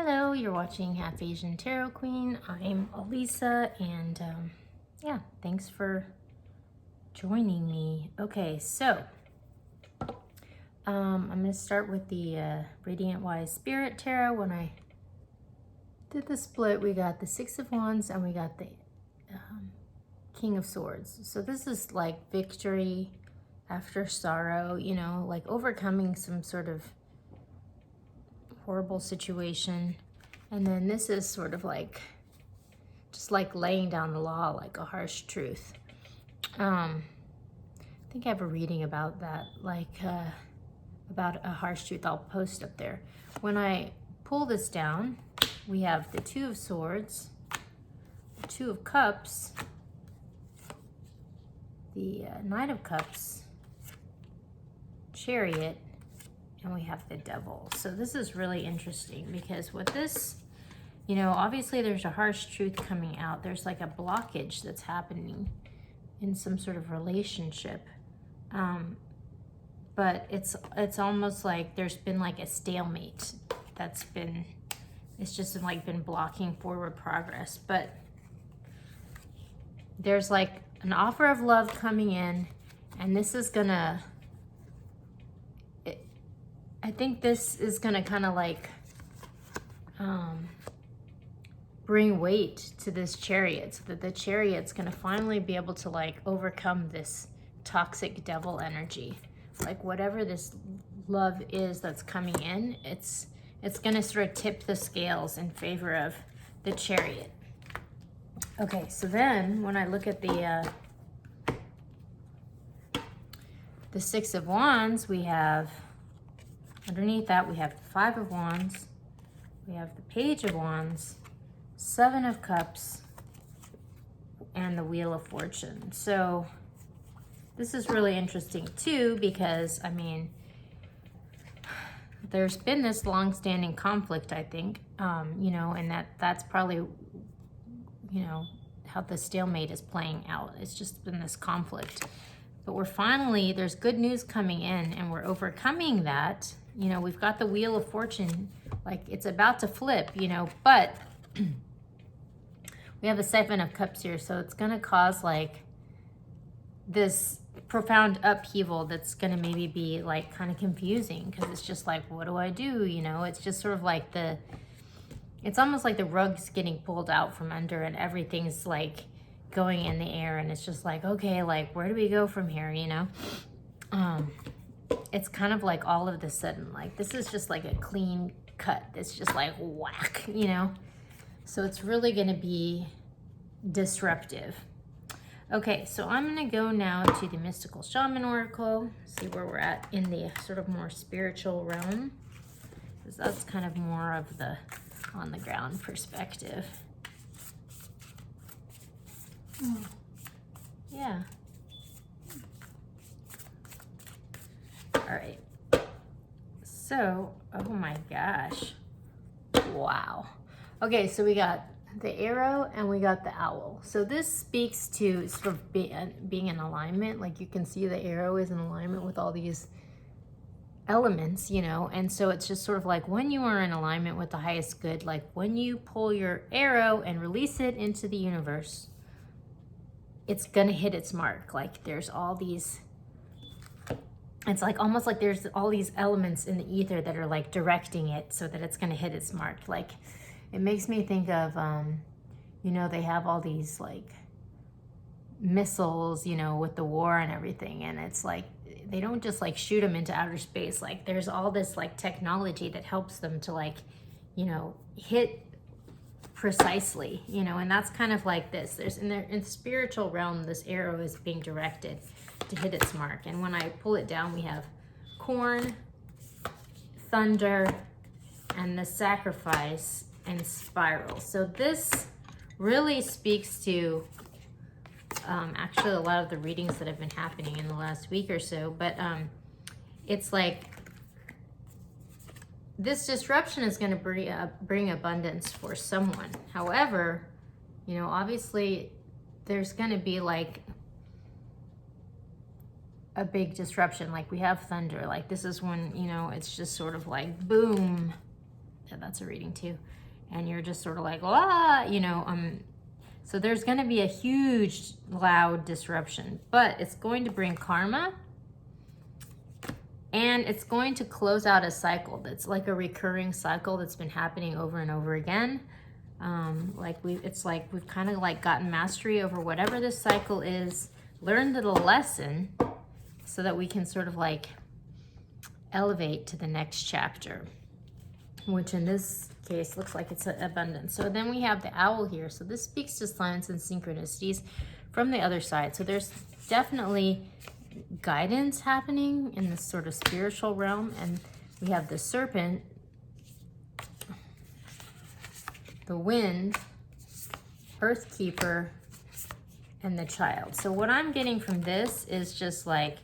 Hello, you're watching Half Asian Tarot Queen. I'm Elisa, and yeah, thanks for joining me. Okay, so I'm going to start with the Radiant Wise Spirit Tarot. When I did the split, we got the Six of Wands and we got the King of Swords. So this is like victory after sorrow, you know, like overcoming some sort of horrible situation. And then this is sort of like just like laying down the law, like a harsh truth. I think I have a reading about that, like about a harsh truth. I'll post up there. When I pull this down, we have the Two of Swords, the Two of Cups, the Knight of Cups, Chariot, and we have the Devil. So this is really interesting because with this, you know, obviously there's a harsh truth coming out. There's like a blockage that's happening in some sort of relationship. But it's almost like there's been like a stalemate it's just like been blocking forward progress. But there's like an offer of love coming in, and this is gonna, I think this is gonna kind of like bring weight to this Chariot, so that the Chariot's gonna finally be able to like overcome this toxic devil energy. Like whatever this love is that's coming in, it's gonna sort of tip the scales in favor of the Chariot. Okay, so then when I look at the Six of Wands, we have underneath that we have the Five of Wands, we have the Page of Wands, Seven of Cups, and the Wheel of Fortune. So this is really interesting too, because I mean, there's been this long-standing conflict, I think, you know, and that's probably, you know, how the stalemate is playing out. It's just been this conflict. But we're finally, there's good news coming in, and we're overcoming that. You know, we've got the Wheel of Fortune, like it's about to flip, you know, but we have the Seven of Cups here, so it's going to cause like this profound upheaval that's going to maybe be like kind of confusing, because it's just like, what do I do? You know, it's just sort of like it's almost like the rug's getting pulled out from under and everything's like going in the air, and it's just like, okay, like where do we go from here, you know? It's kind of like all of a sudden, like this is just like a clean cut. It's just like whack, you know? So it's really going to be disruptive. Okay, so I'm going to go now to the Mystical Shaman Oracle, see where we're at in the sort of more spiritual realm, because that's kind of more of the on the ground perspective. Yeah. All right. So, oh my gosh. Wow. Okay, so we got the arrow and we got the owl. So this speaks to sort of being in alignment. Like you can see the arrow is in alignment with all these elements, you know, and so it's just sort of like when you are in alignment with the highest good, like when you pull your arrow and release it into the universe, it's gonna hit its mark. Like there's all these, it's like almost like there's all these elements in the ether that are like directing it so that it's gonna hit its mark. Like it makes me think of, you know, they have all these like missiles, you know, with the war and everything, and it's like they don't just like shoot them into outer space. Like there's all this like technology that helps them to like, you know, hit precisely, you know, and that's kind of like this. There's in the spiritual realm, this arrow is being directed to hit its mark. And when I pull it down, we have corn, thunder, and the sacrifice and spiral. So this really speaks to actually a lot of the readings that have been happening in the last week or so, but it's like this disruption is going to bring abundance for someone. However, you know, obviously there's going to be like a big disruption. Like we have thunder, like this is when, you know, it's just sort of like boom, that's a reading too. And you're just sort of like, ah, you know, so there's going to be a huge, loud disruption, but it's going to bring karma, and it's going to close out a cycle that's like a recurring cycle that's been happening over and over again. It's like we've kind of like gotten mastery over whatever this cycle is, learned the lesson, so that we can sort of like elevate to the next chapter, which in this case looks like it's abundance. So then we have the owl here. So this speaks to signs and synchronicities from the other side. So there's definitely guidance happening in this sort of spiritual realm. And we have the serpent, the wind, earth keeper, and the child. So what I'm getting from this is just like,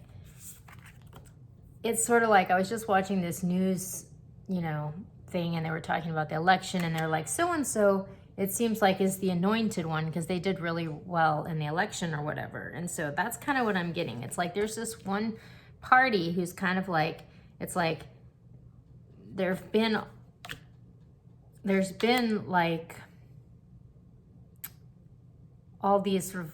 it's sort of like I was just watching this news, you know, thing, and they were talking about the election, and they're like, so-and-so, it seems like is the anointed one because they did really well in the election or whatever. And so that's kind of what I'm getting. It's like there's this one party who's kind of like, it's like there's been like all these sort of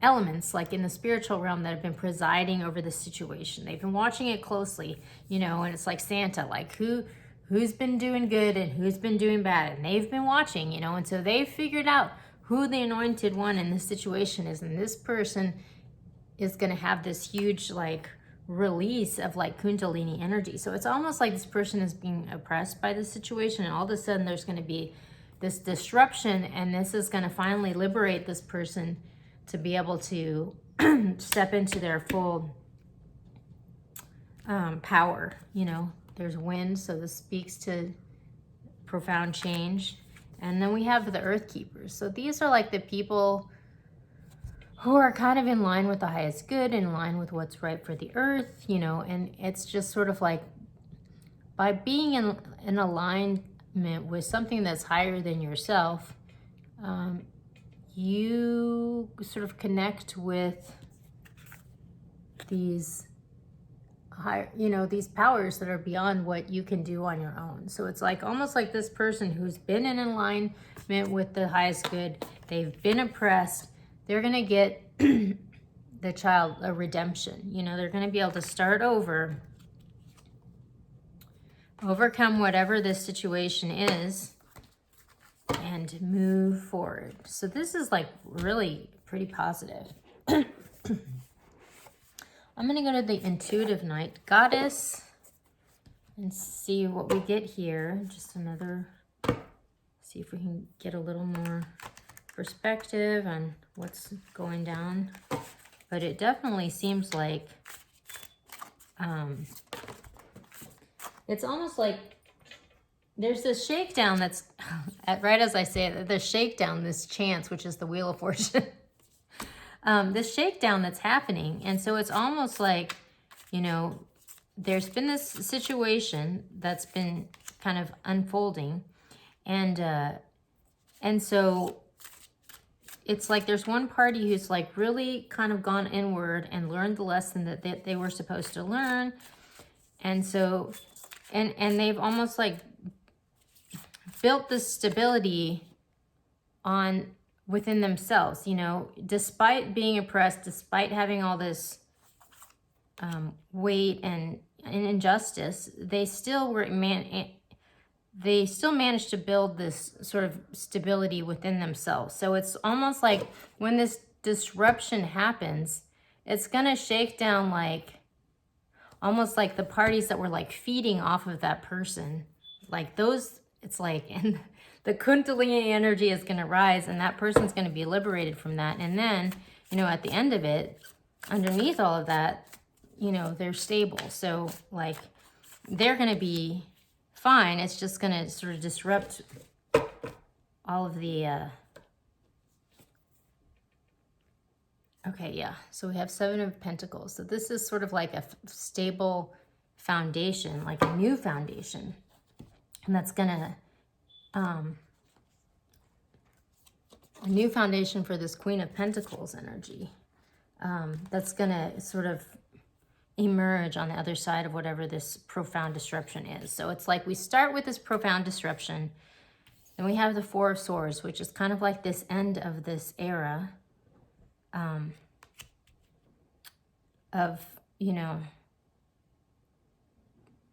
elements like in the spiritual realm that have been presiding over the situation. They've been watching it closely, you know, and it's like Santa, like who's been doing good and who's been doing bad, and they've been watching, you know, and so they've figured out who the anointed one in this situation is, and this person is going to have this huge like release of like Kundalini energy. So it's almost like this person is being oppressed by the situation, and all of a sudden there's going to be this disruption, and this is going to finally liberate this person to be able to step into their full power. You know, there's wind, so this speaks to profound change. And then we have the earth keepers. So these are like the people who are kind of in line with the highest good, in line with what's right for the earth, you know, and it's just sort of like by being in alignment with something that's higher than yourself, you sort of connect with these high, you know, these powers that are beyond what you can do on your own. So it's like almost like this person who's been in alignment with the highest good, they've been oppressed, they're going to get the child a redemption. You know, they're going to be able to start over, overcome whatever this situation is, and move forward. So this is like really pretty positive. I'm going to go to the intuitive night goddess and see what we get here. Just another, see if we can get a little more perspective on what's going down. But it definitely seems like it's almost like there's this shakedown that's, right as I say it, the shakedown, this chance, which is the Wheel of Fortune. This shakedown that's happening. And so it's almost like, you know, there's been this situation that's been kind of unfolding. And so it's like there's one party who's like really kind of gone inward and learned the lesson that they were supposed to learn. And so, and they've almost like built this stability on within themselves, you know, despite being oppressed, despite having all this weight and injustice, they still were they still managed to build this sort of stability within themselves. So it's almost like when this disruption happens, it's gonna shake down like almost like the parties that were like feeding off of that person, like those. It's like, and the Kundalini energy is going to rise, and that person's going to be liberated from that. And then, you know, at the end of it, underneath all of that, you know, they're stable. So like they're going to be fine. It's just going to sort of disrupt all of the, okay, yeah. So we have 7 of Pentacles. So this is sort of like a stable foundation, like a new foundation. And that's gonna, a new foundation for this Queen of Pentacles energy. That's gonna sort of emerge on the other side of whatever this profound disruption is. So it's like we start with this profound disruption, and we have the Four of Swords, which is kind of like this end of this era of, you know,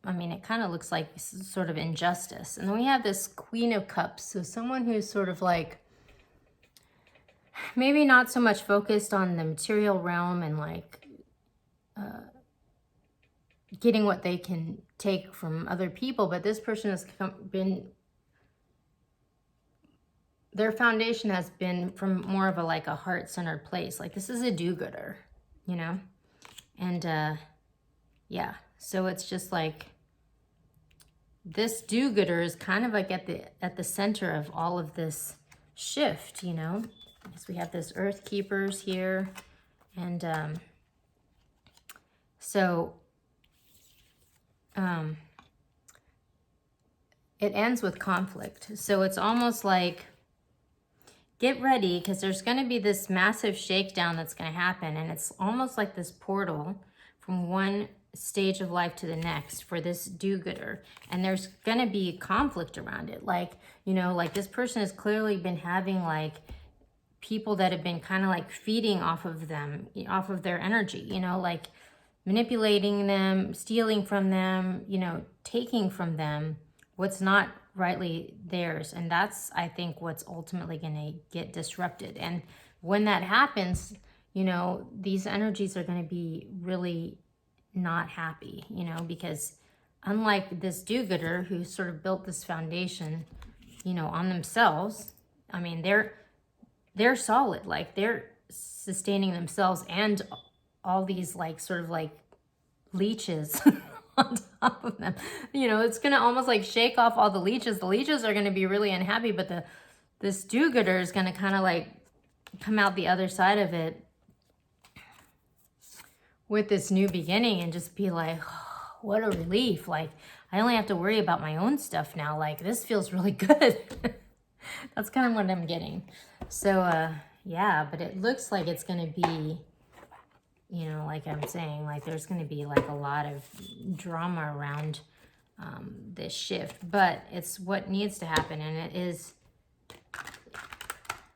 I mean, it kind of looks like sort of injustice. And then we have this Queen of Cups. So someone who's sort of like, maybe not so much focused on the material realm and like getting what they can take from other people. But this person has their foundation has been from more of a like a heart-centered place. Like this is a do-gooder, you know? And yeah, so it's just like this do-gooder is kind of like at the center of all of this shift, you know? So we have this Earth Keepers here, and it ends with conflict. So it's almost like, get ready, because there's going to be this massive shakedown that's going to happen, and it's almost like this portal from one stage of life to the next for this do-gooder, and there's going to be conflict around it. Like, you know, like this person has clearly been having like people that have been kind of like feeding off of them, off of their energy, you know, like manipulating them, stealing from them, you know, taking from them what's not rightly theirs. And that's, I think, what's ultimately going to get disrupted. And when that happens, you know, these energies are going to be really not happy, you know, because unlike this do-gooder who sort of built this foundation, you know, on themselves, I mean, they're solid, like they're sustaining themselves and all these like sort of like leeches on top of them. You know, it's going to almost like shake off all the leeches. The leeches are going to be really unhappy, but this do-gooder is going to kind of like come out the other side of it with this new beginning and just be like, oh, what a relief. Like, I only have to worry about my own stuff now. Like, this feels really good. That's kind of what I'm getting. So, yeah, but it looks like it's going to be, you know, like I'm saying, like there's going to be like a lot of drama around this shift, but it's what needs to happen. And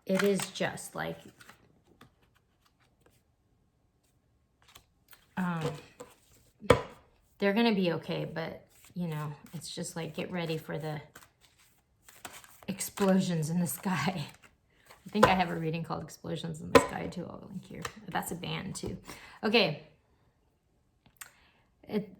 it is just like, they're going to be okay, but you know, it's just like, get ready for the explosions in the sky. I think I have a reading called Explosions in the Sky too. I'll link here. That's a band too. Okay.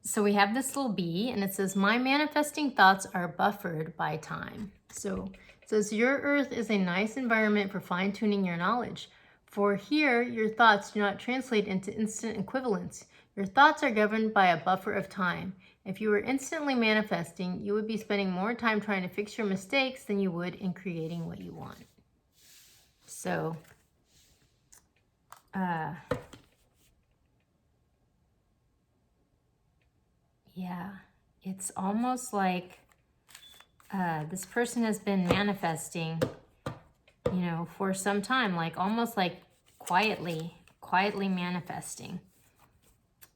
So we have this little bee, and it says, my manifesting thoughts are buffered by time. So it says, your earth is a nice environment for fine-tuning your knowledge. For here, your thoughts do not translate into instant equivalence. Your thoughts are governed by a buffer of time. If you were instantly manifesting, you would be spending more time trying to fix your mistakes than you would in creating what you want. So, yeah, it's almost like this person has been manifesting, you know, for some time, like almost like quietly manifesting.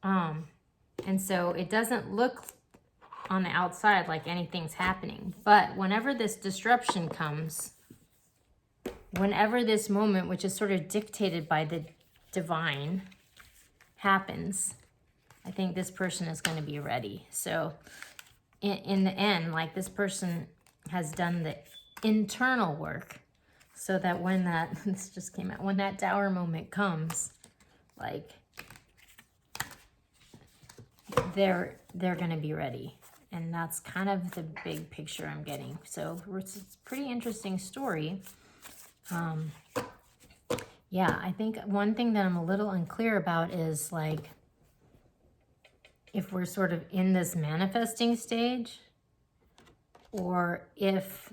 And so it doesn't look on the outside like anything's happening. But whenever this disruption comes, whenever this moment, which is sort of dictated by the divine, happens, I think this person is going to be ready. So in the end, like this person has done the internal work so that when that, this just came out, when that Tower moment comes, like they're going to be ready. And that's kind of the big picture I'm getting. So it's a pretty interesting story. Yeah, I think one thing that I'm a little unclear about is like, if we're sort of in this manifesting stage, or if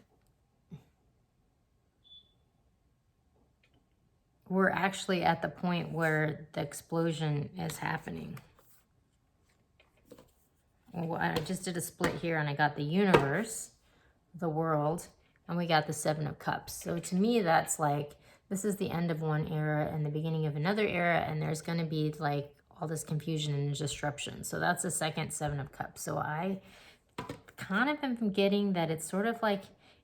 we're actually at the point where the explosion is happening. Well, I just did a split here and I got the universe, the world, and we got the Seven of Cups. So to me, that's like, this is the end of one era and the beginning of another era, and there's going to be like all this confusion and disruption. So that's the second Seven of Cups. So I kind of am getting that it's sort of like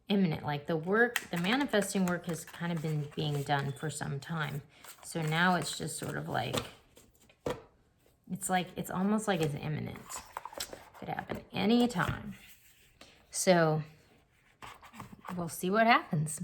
imminent, like the work, the manifesting work has kind of been being done for some time. So now it's just sort of like, it's almost like it's imminent. Could happen anytime. So we'll see what happens.